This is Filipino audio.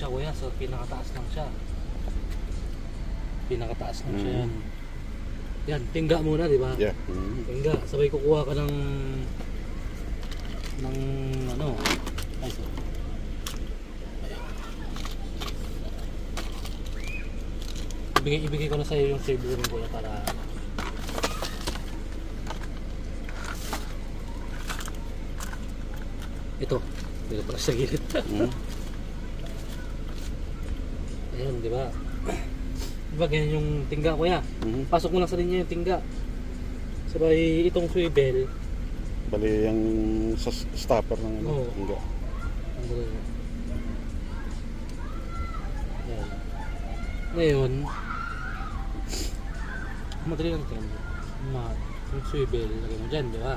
siya kuya, sa pinakataas lang siya. Pinakataas lang siya yan. Yan, tingga muna, di ba? Yeah. Tingga, sabay kukuha ka ng ano, ay sorry. Ibigay ko na sa iyo yung save ring kuya para ito pala sa gilid. Ayan, di ba? Di ba ganyan yung tingga kuya? Pasok mo lang sa linya yung tingga. Sabay itong swivel. Bali yung sa stopper ng ano. Oo. Tingga. Ang gulo yun. Ayan. Ngayon, madali lang ito. Yung swivel, lagay mo dyan, di ba?